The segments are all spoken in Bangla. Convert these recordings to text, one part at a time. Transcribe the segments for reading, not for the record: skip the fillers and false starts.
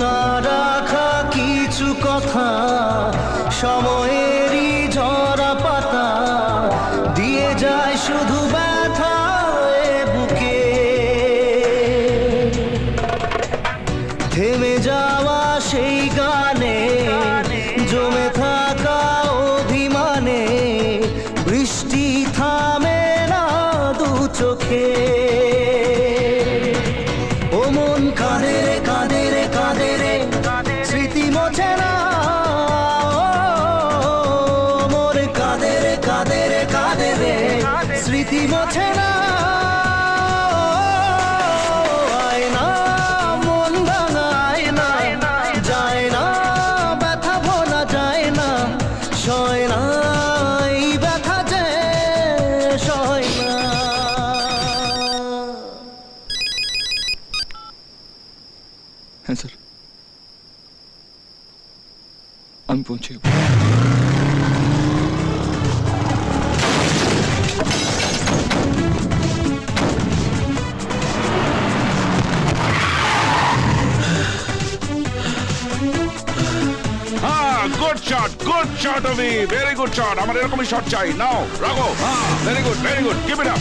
না রাখা কিছু কথা, সময়েরই ঝরা পাতা দিয়ে যায় শুধু ব্যথা বুকে। থেমে যাওয়া সেই গানে জমে থাকা অভিমানে বৃষ্টি থামে না দু চোখে। ও মন কাঁদে রে কাঁদে রে কাঁদে রে, স্মৃতি মোছে না। মোর কাঁদে রে কাঁদে রে কাঁদে রে, স্মৃতি মোছে না। আয়না মন ভাঙায় না, যায় না ব্যথা ভোলা যায় না, সয় না এই ব্যথা যে সয় না। হ্যাঁ স্যার, আমি পৌঁছে যাব। Good shot of me. Very good shot. আমার এরকমই শট চাই। নাও রাখো। Very good, very good. Keep it up.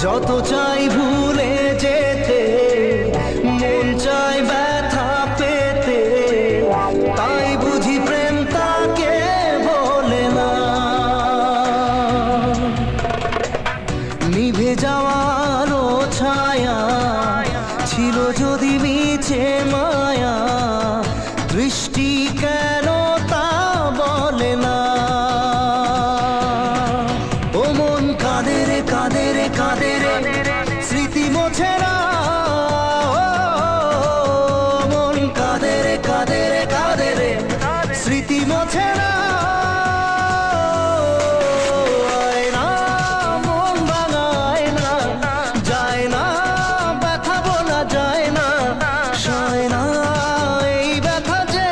যত চাই ভুলে যেতে, মন চাই ব্যথা পেতে, তাই বুঝি প্রেম তাকে বলে না। নিভে যাওয়ার ছায়া ছিল যদি মিছে মায়া, দৃষ্টি কেন তা বলে না। ও মন কাঁদে রে কাঁদে রে কাঁদে রে, স্মৃতি মোছে না। মন কাঁদে রে কাঁদে রে কাঁদে রে, স্মৃতি মোছে না। আয়না মন ভাঙায় না, যায় না ব্যথা বলা যায় না, সয় না এই ব্যথা যে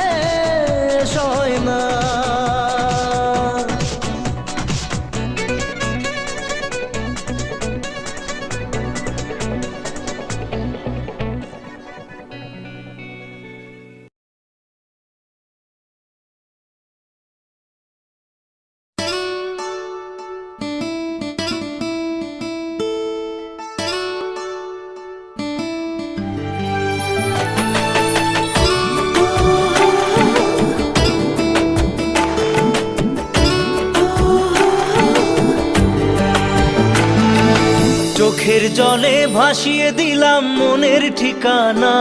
চোখের জলে ভাসিয়ে দিলাম মনের ঠিকানা,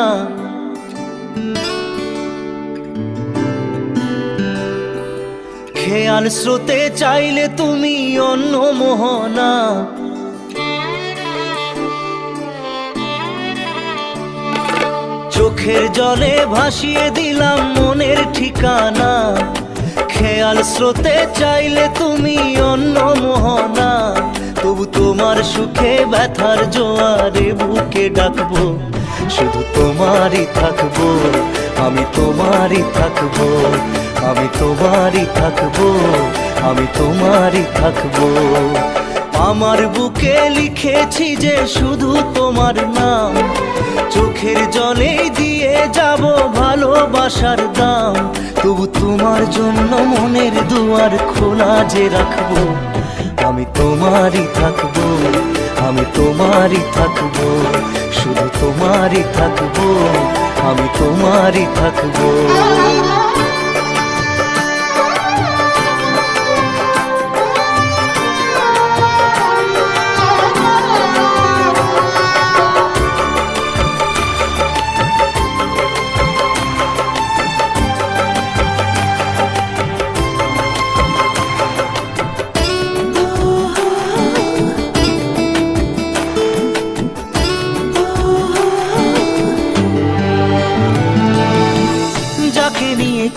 খেয়াল স্রোতে চাইলে তুমি অন্য মোহনা। চোখের জলে ভাসিয়ে দিলাম মনের ঠিকানা, খেয়াল স্রোতে চাইলে তুমি অন্য মোহনা। তবু তোমার সুখে ব্যথার জোয়ারে বুকে ডাকবো, শুধু তোমারই থাকবো, আমি তোমারই থাকবো, আমি তোমারই থাকবো, আমি তোমারই থাকবো। আমার বুকে লিখেছি যে শুধু তোমার নাম, চোখের জলে দিয়ে যাব ভালোবাসার দাম। তবু তোমার জন্য মনের দুয়ার খোলা যে রাখবো, আমি তোমারই থাকবো, আমি তোমারই থাকবো, শুধু তোমারই থাকবো, আমি তোমারই থাকবো।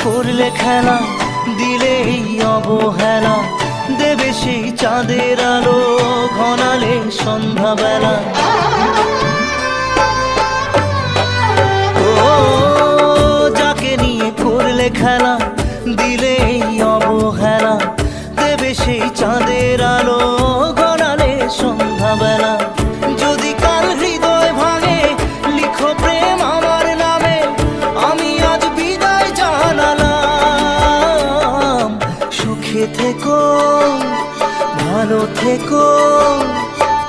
করলে খেলা দিলে এই অবহেলা, দেবে সেই চাঁদের আলো ঘনালে সন্ধ্যাবেলা। ও যাকে নিয়ে করলে খেলা দিলে এই অবহেলা, দেবে সেই চাঁদের আলো ঘনালে সন্ধ্যাবেলা। যদি কাল হৃদয় ভাঙে লিখো প্রেম আমার নামে, আমি আজ বিদায় জানালাম। সুখে থেকো ভালো থেকো,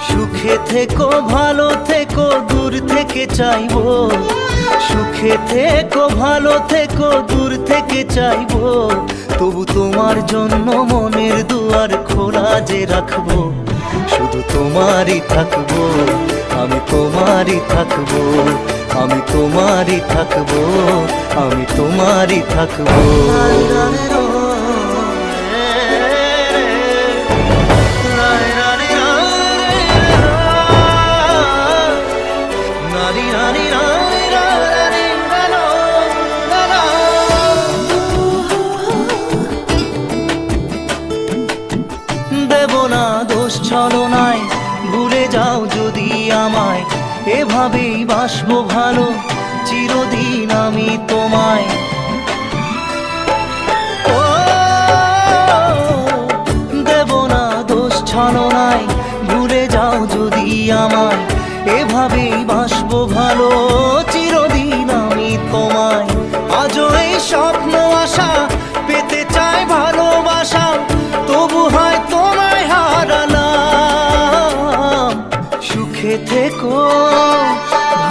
সুখে থেকো ভালো থেকো, দূর থেকে চাইবো। সুখে থেকো ভালো থেকো, দূর থেকে চাইবো। তবু তোমার জন্য মনের দুয়ার খোলা যে রাখবো, শুধু তোমারই থাকবো, আমি তোমারই থাকবো, আমি তোমারই থাকবো, আমি তোমারই থাকবো। দেব না দোষ ছলনায়, ভুলে যাও যদি আমায়, এভাবেই বাসবো ভালো চিরদিন আমি তোমায়। ও দেব না দোষ ছলনায়, ভুলে যাও যদি আমায়, এভাবেই বাসবো ভালো চিরদিন আমি তোমায়। আজও এই স্বপ্ন আশা পেতে চাই ভালোবাসা, তবু হয় তোমায় হারালাম। সুখে থেকো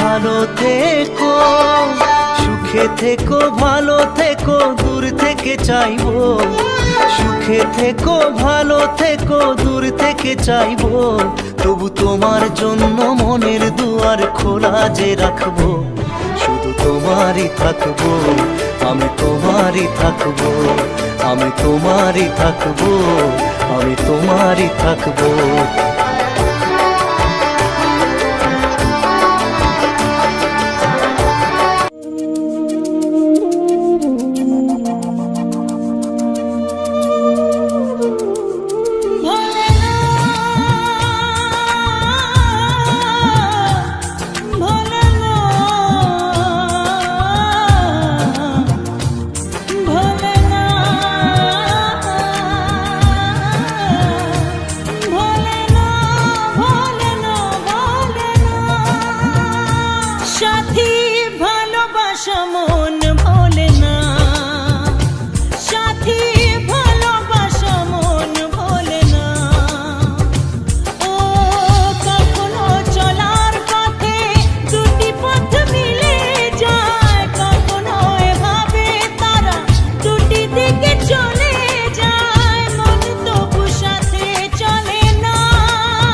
ভালো থেকো, সুখে থেকো ভালো থেকো, দূর থেকে চাইবো। সুখে থেকো ভালো থেকো, দূর থেকে চাইবো। তবু তোমার জন্য মনের দুয়ার খোলা যে রাখবো, শুধু তোমারই থাকবো, আমি তোমারই থাকবো, আমি তোমারই থাকবো, আমি তোমারই থাকবো। সাথী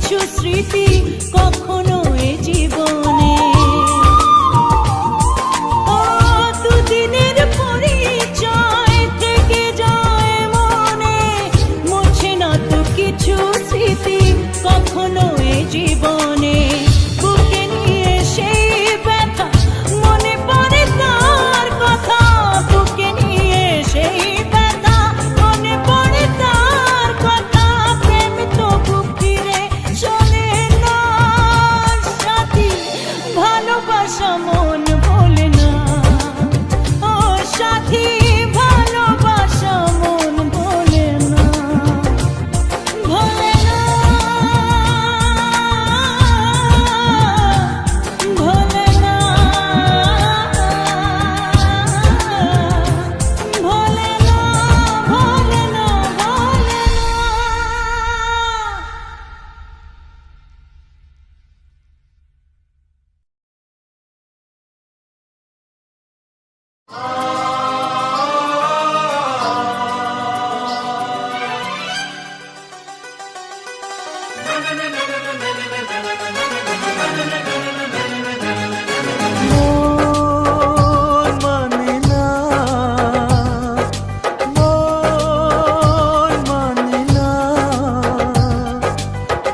কিছু স্মৃতি কখনো এ জীবনে ও দুদিনের পরিচয় থেকে যায় মনে, মুছে না তো কিছু স্মৃতি কখনো এ জীবনে। বুকে নিয়ে সেই ব্যথা মনে পড়ে তার কথা, বুকে নিয়ে সেই ব্যথা মনে পড়ে তার কথা। প্রেম তো বুক ফিরে চলে না সাথী, ভালোবাসা মন ভোলে না। ও সাথী ভালোবাসা মন ভোলে না, ভোলে না, ভোলে না, ভোলে না, ভোলে না, ভোলে না। মন মানে না, মন মানে না,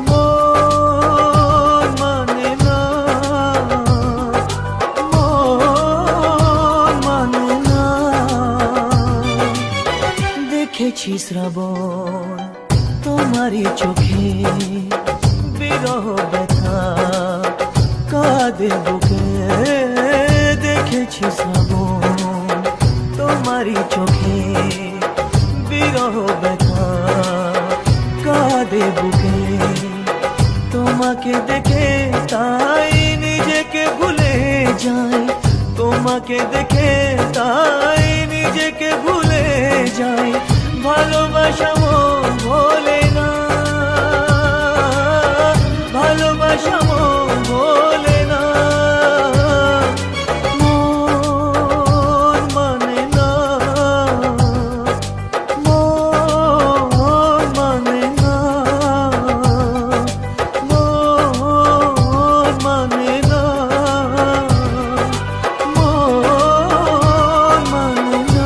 মন মানে না, মন মানে না। দেখেছি শ্রাবণ তোমারই চোখে, বিরহ ব্যথা কাঁদে বুকে। দেখেছি শ্রাবণ তোমারই চোখে, বিরহ ব্যথা কাঁদে বুকে। তোমাকে দেখে তাই নিজেকে ভুলে যাই, তোমাকে দেখে তাই নিজেকে ভুলে যাই। ভালোবাসা মন ভোলে না, ভালোবাসা মন ভোলে না। মন মানে না, মন মানে না, মন মানে না, মন মানে না।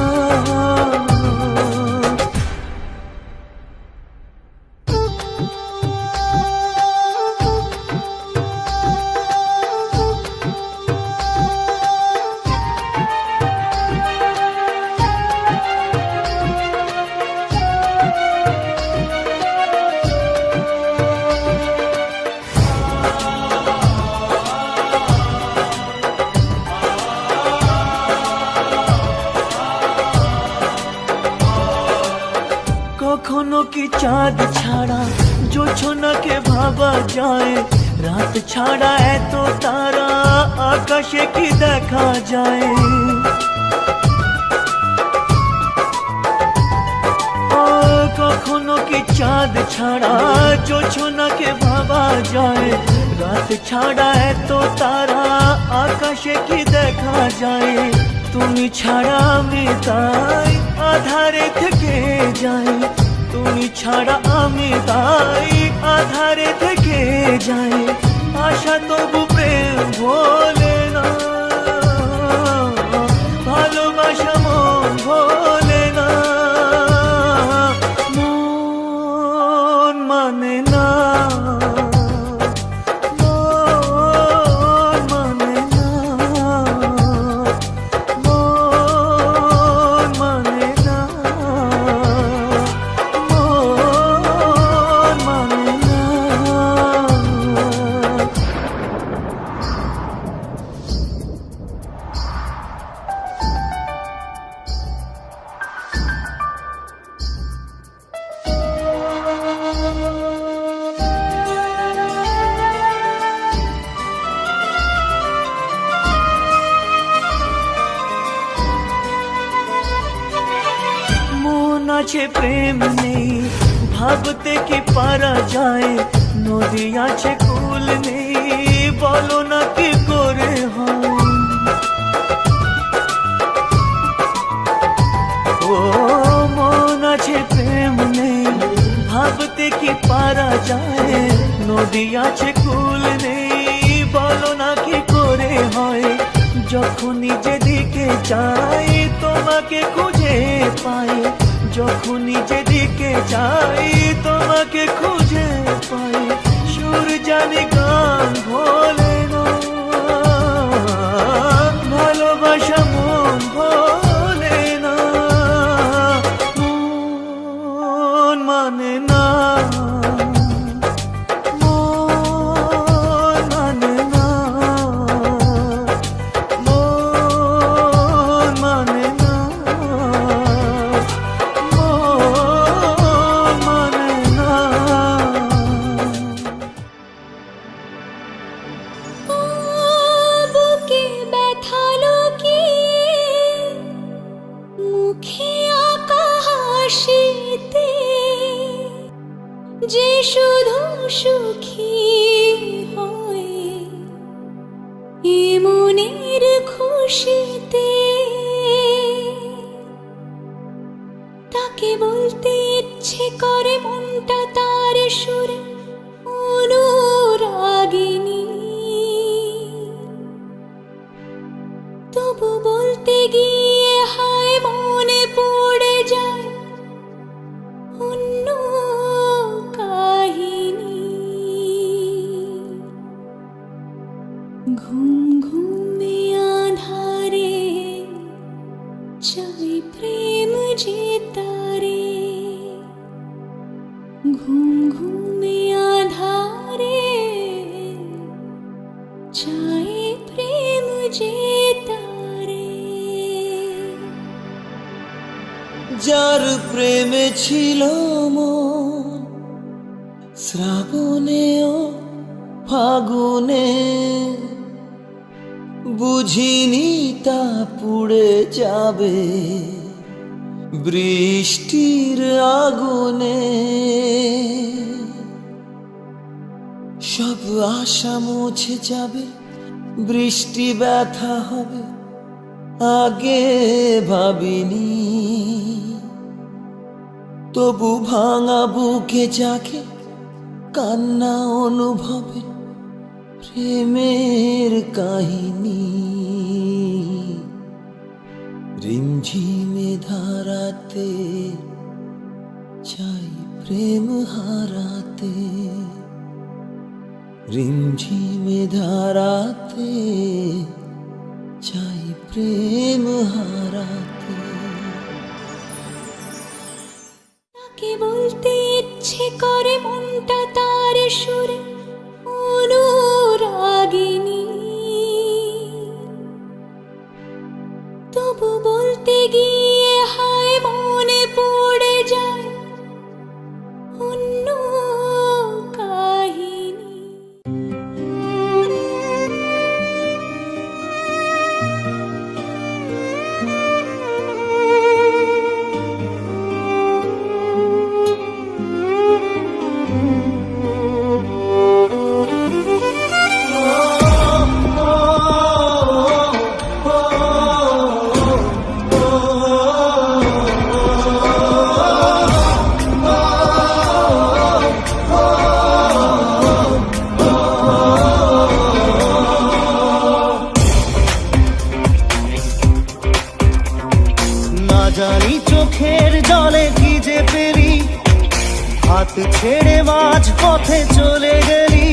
কখনো কি চাঁদ ছাড়া জোছনাকে ভাবা যায়, রাত ছাড়া এত তারা আকাশে কি দেখা যায়। ও কখনো কি চাঁদ ছাড়া জোছনাকে ভাবা যায়, রাত ছাড়া এত তারা আকাশে কি দেখা যায়। তুমি ছাড়া আমি তাই আধারে থেকে যাই, তুমি ছাড়া আমি তাই আধারে থেকে যাই। আশা তবু প্রেম ভোলে না, ভালোবাসা মন ভোলে না। মন মানে না, মন মানে না, মন মানে না, মন মানে না। মন আছে প্রেম নেই, ভাবতে কি পারা যায়। নদী আছে কুল নেই, বলো না কি করে হয়। ও মন আছে প্রেম নেই, ভাবতে কি পারা যায়। নদী আছে কুল নেই, বলো না কি করে হয়, যখনই যেদিকে চাই তোমাকে খুঁজে পাই, যখনই যেদিকে চাই তোমাকে খুঁজে পাই, সুর জানি গান ভোলে না, ভালোবাসা মন ভোলে না, মন মানে না, মন মানে না, মন মানে না, মন মানে না। বুকে ব্যথা লুকিয়ে মুখে আঁকা হাসিতে যে শুধু সুখী হয় এ মনের খুশিতে, তাকে বলতে ইচ্ছে করে মনটা তার সুরে অনুরাগিনী, তবু বলতে গিয়ে হায় মনে পড়ে যায় অন্য কাহিনী। ঘুম ঘুমে আধারে চাই প্রেম যে তারে, ঘুম ঘুমে আধারে চাই প্রেম যে তারে। যার প্রেমে ছিল মন শ্রাবণে ও ফাগুনে, বুঝিনি তা পুড়ে যাবে বৃষ্টির আগুনে, সব আশা মুছে যাবে বৃষ্টি ব্যথা হবে আগে ভাবিনি, তবু ভাঙা বুকে জাগে কান্না অনুভবে প্রেমের কাহিনী, রিমঝিমে ধারাতে চাই প্রেম হারাতে, রিমঝিমে ধারাতে চাই প্রেম হারাতে। তাকে বলতে ইচ্ছে করে মনটা তার সুরে অনুরাগিনী, তবু বলতে গিয়ে হায় মনে পড়ে যায় অন্য কাহিনী। জানি চোখের জলে কি যে পেলি, হাত ছেড়ে মাঝ পথে চলে গেলি,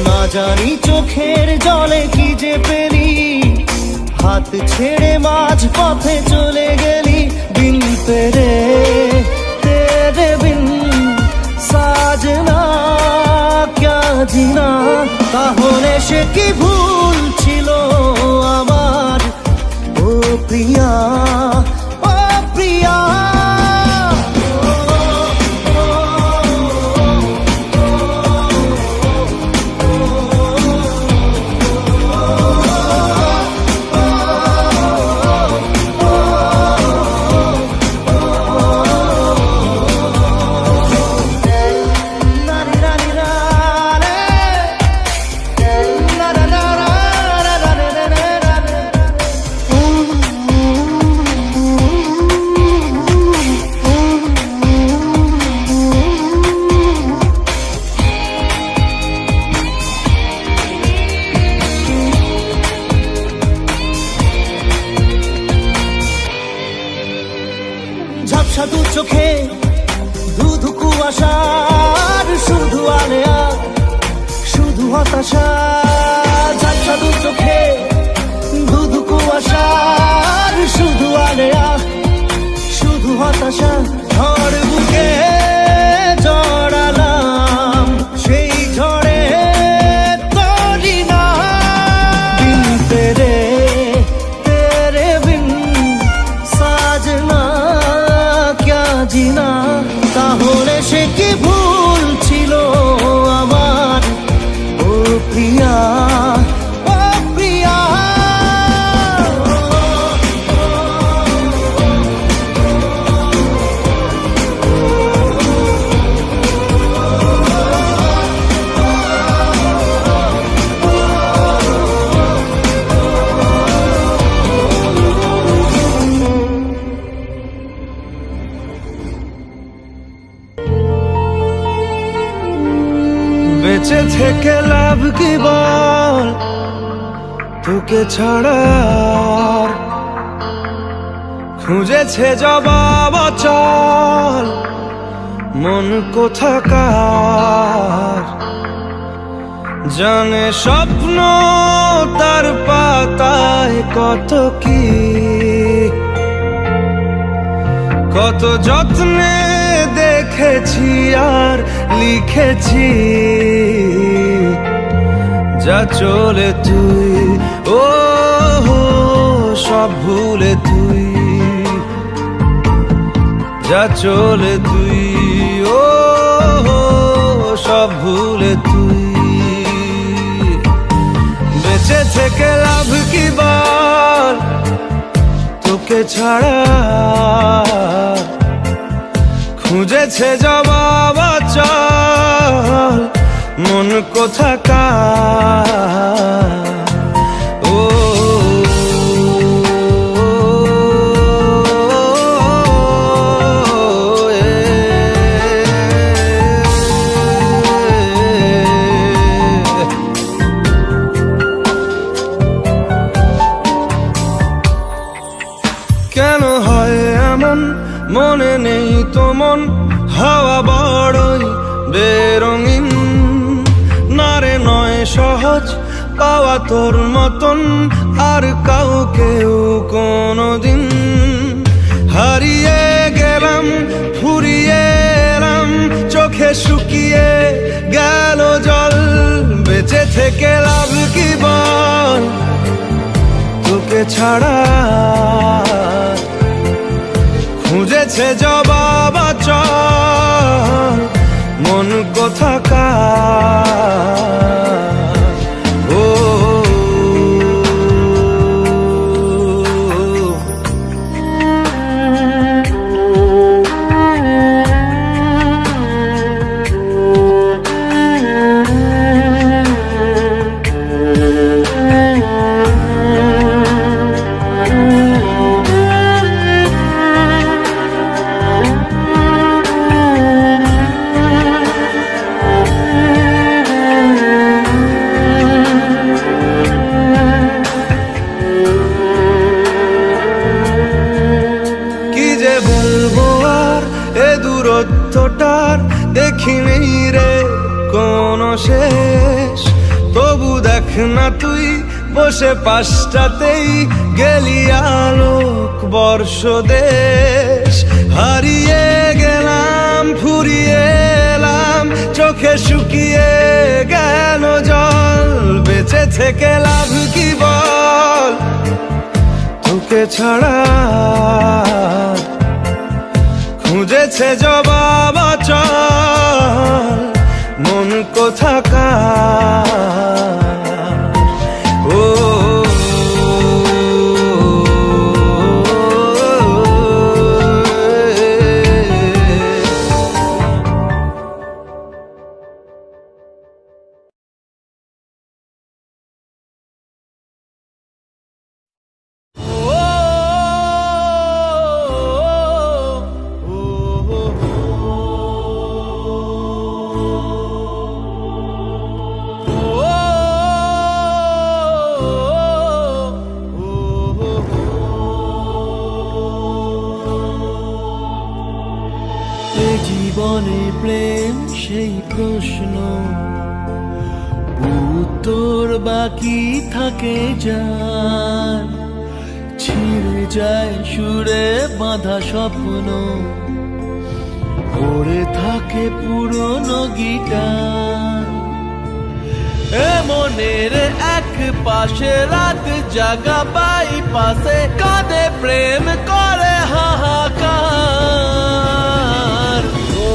না জানি চোখের জলে কি যে পেলি, হাত ছেড়ে মাঝ পথে চলে গেলি, বিন তেরে তেরে বিন সাজনা ক্যা জিনা, তাহলে সে কি ভুল ছিল আমার ও প্রিয়া, ও প্রিয়া। ঝাপসা দু চোখে ধুধু কুয়াশার শুধু আলেয়া শুধু হতাশা। ঝাপসা দু চোখে ধুধু কুয়াশার শুধু আলেয়া শুধু হতাশা। ঝড় বুকে জড়ালাম সেই ঝড়ে তরি না। বিন তেরে তেরে বিন সাজনা ক্যা জিনা। তাহলে সে কি ভুল ছিল আমার ও প্রিয়া ও প্রিয়া। বেঁচে থেকে লাভ কি বল তোকে ছাড়া আর? খুঁজেছে জবাব চল মন কোথাকার। জানে স্বপ্ন তার পাতায় কত কি, কত যত্নে দেখেছি আর লিখেছি। যা চলে তুই ও সব ভুলে তুই, যা চলে তুই ও সব ভুলে তুই। বেঁচে থেকে লাভ কি বল তোকে ছাড়া? খুঁজেছে জবাব চল মন কোথাকার। ও কেন হয় এমন মনে নেই তো মন হাওয়া বড়ই বেরঙিন। নারে নয় সহজ পাওয়া তোর মতন আর কাউকেও কোনোদিন। হারিয়ে গেলাম ফুরিয়ে এলাম চোখে শুকিয়ে গেল জল। বেঁচে থেকে লাভ কি বল তোকে ছাড়া? খুঁজেছে জবাব চল মন কোথাকার। ও দূরত্বটার দেখিনি রে কোনো শেষ। তবু দেখ না তুই বসে পাশটাতেই গেলি আলোক বর্ষ দেশ। হারিয়ে গেলাম ফুরিয়ে এলাম চোখে শুকিয়ে গেল জল। বেঁচে থেকে লাভ কি বল তোকে ছাড়া? খুঁজেছে জবাব চল মন কোথাকার। ও এ জীবনে প্রেম সেই প্রশ্ন, উত্তর বাকি থাকে যার, ছিঁড়ে যায় সুরে বাঁধা স্বপ্ন, পড়ে থাকে পুরনো গিটার। এ মনের এক পাশে রাত জাগা বাই পাশে কাঁদে প্রেম করে হাহাকার। ও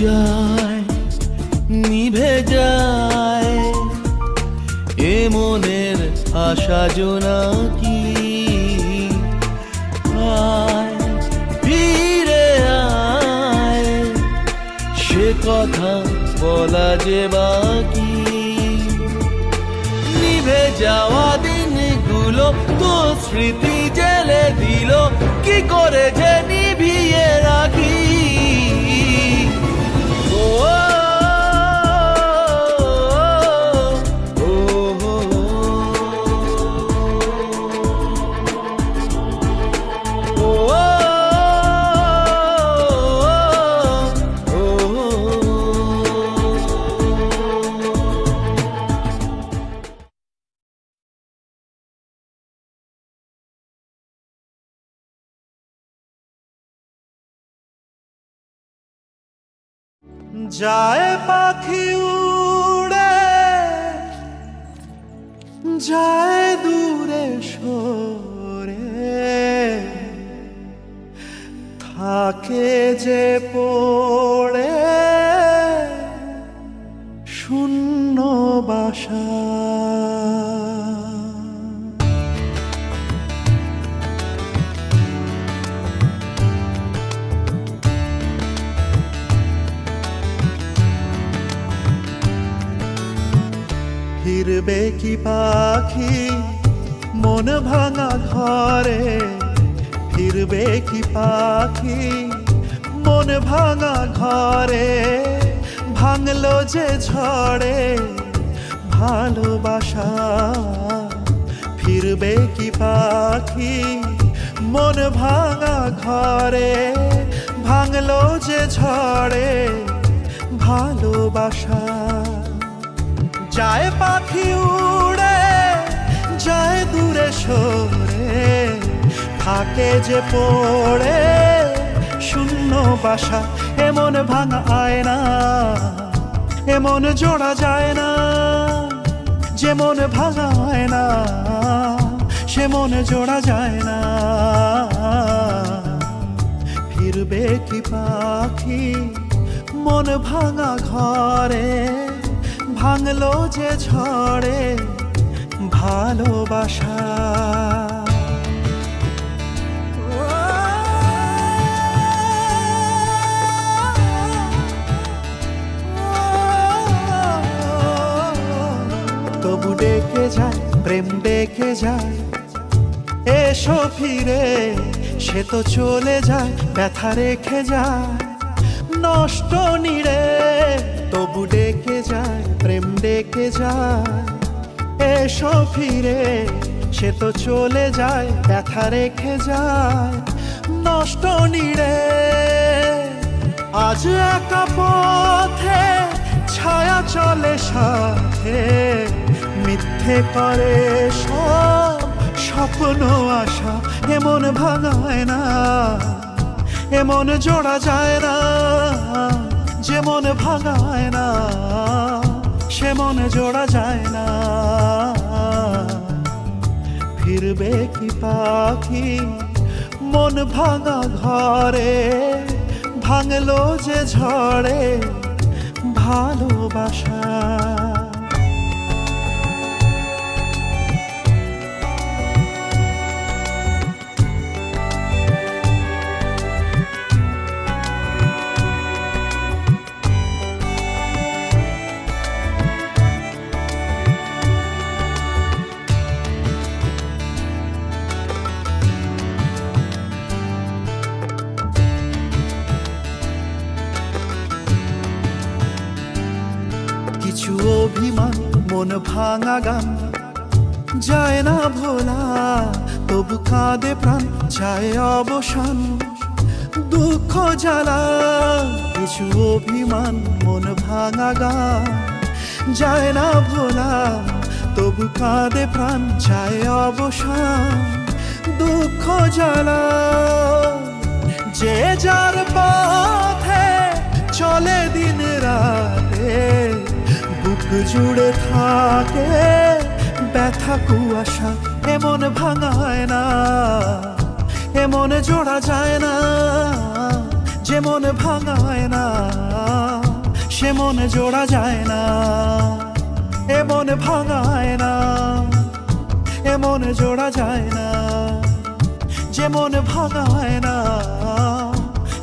যায় নিভে যায় এ মনের আশা জোনাকি, আয় ফিরে আয় সে কথা বলা যে বাকি। নিভে যাওয়া দিনগুলো তো স্মৃতি জেলে দিল, কি করে যে নিভিয়ে রাখি। যায় পাখি উড়ে যায় দূরে সরে, থাকে যে পড়ে শূন্য বাসা। ফিরবে কি পাখি মন ভাঙা ঘরে, ফিরবে কি পাখি মন ভাঙা ঘরে, ভাঙলো যে ঝড়ে ভালোবাসা। ফিরবে কি পাখি মন ভাঙা ঘরে, ভাঙলো যে ঝড়ে ভালোবাসা। যায় পাখি উড়ে যায় দূরে সরে, থাকে যে পড়ে শূন্য বাসা। এমন ভাঙা আয়না এমন জোড়া যায় না, যেমন ভাঙা আয়না সে মন জোড়া যায় না। ফিরবে কি পাখি মন ভাঙা ঘরে, ভাঙলো যে ঝড়ে ভালোবাসা। তবু ডেকে যায় প্রেম ডেকে যায়, এসো ফিরে সে তো চলে যায় ব্যথা রেখে যায় নষ্ট নিড়ে। তবু ডেকে যায় প্রেম ডেকে যায়, এসো ফিরে সে তো চলে যায় ব্যথা রেখে যায় নষ্ট নিড়ে। আজ একা পথে ছায়া চলে সাথে, মিথ্যে করে সব স্বপ্ন আশা। এমন ভাঙায় না এমন জোড়া যায় না, যেমন ভাঙায় না সে মনে জোড়া যায় না। ফিরবে কি পাখি মন ভাঙা ঘরে, ভাঙলো যে ঝড়ে ভালোবাসা। কিছু অভিমান মন ভাঙা গান যায় না ভোলা, তবু কাঁদে প্রাণ চায় অবসান দুঃখ জ্বালা। কিছু অভিমান মন ভাঙা গান যায় না ভোলা, তবু কাঁদে প্রাণ চায় অবসান দুঃখ জ্বালা। যে যার পথে চলে দিন রাতে, বুক জুড়ে থাকে ব্যথা কুয়াশা। এমন ভাঙায় না, এমন জোড়া যায় না। যে মন ভাঙায় না, সে মন জোড়া যায় না। এমন ভাঙায় না, এমন জোড়া যায় না। যে মন ভাঙায় না,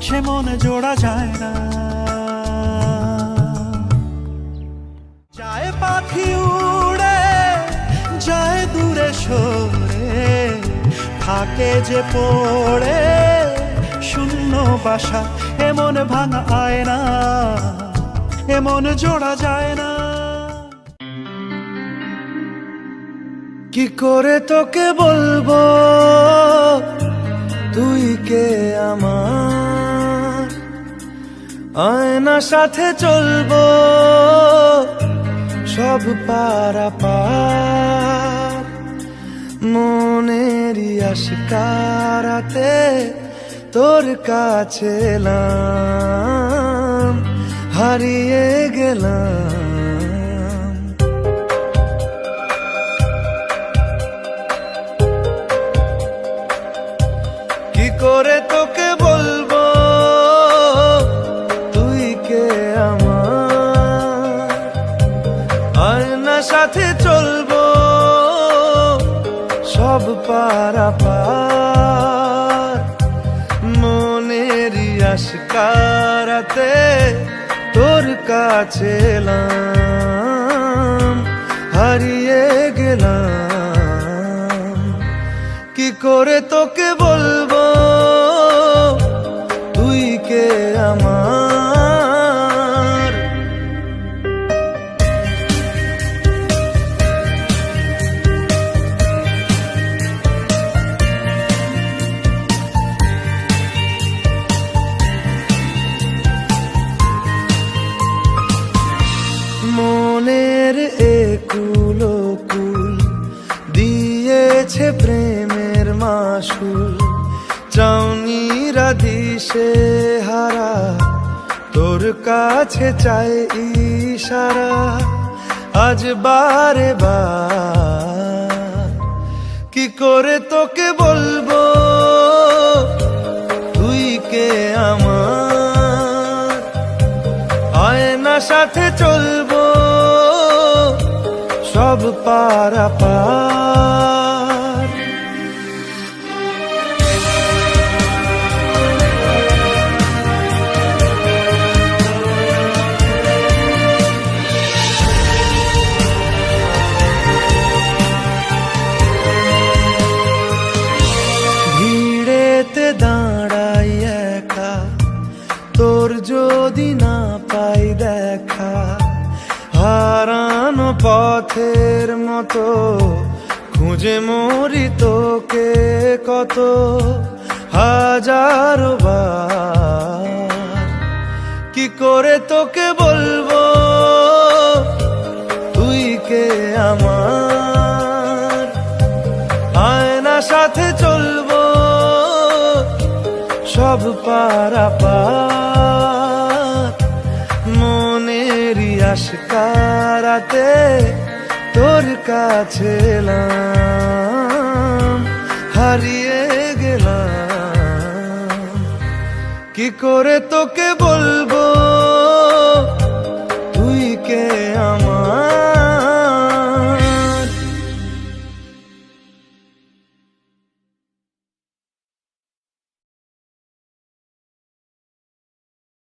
সে মন জোড়া যায় না। যায় পাখি উড়ে যায় দূরে সরে, থাকে যে পড়ে শূন্য বাসা। এমন ভাঙা আয় না, এমন জোড়া যায় না। কি করে তোকে বলবো তুই কে আমার, আয়না সাথে চলবো সব পারাপার। মনেরই আশকারাতে তোর কাছে এলাম, হারিয়ে গেলাম। কি করে তোকে বলবো তুই কে আমার, আয়না সাথে চলবো সব পারাপার। মনেরই আশকারাতে তোর কাছে এলাম, হারিয়ে গেলাম। কি করে তোকে বলবো তুই কে আমার। মনের একুল কুল দিয়েছে প্রেমের মাসুল, চাউনিরা দিশে হারা তোর কাছে চায় ইশারা। আজ বারে বার কি করে তোকে বলবো তুই কে আমার, আয়না সাথে চলবো সব পারাপার। ভিড়েতে দাঁড়াই একা, তোর যদি না পাই দেখা, হারানো পথের মতো খুঁজে মরি তোকে কত হাজারো বার। কি করে তোকে বলবো তুই কে আমার, আয়না সাথে চলবো সব পারাপার। মনেরই বিশ্বাস কারাতে তোর কাছে এলাম, হারিয়ে গেলাম। কি করে তোকে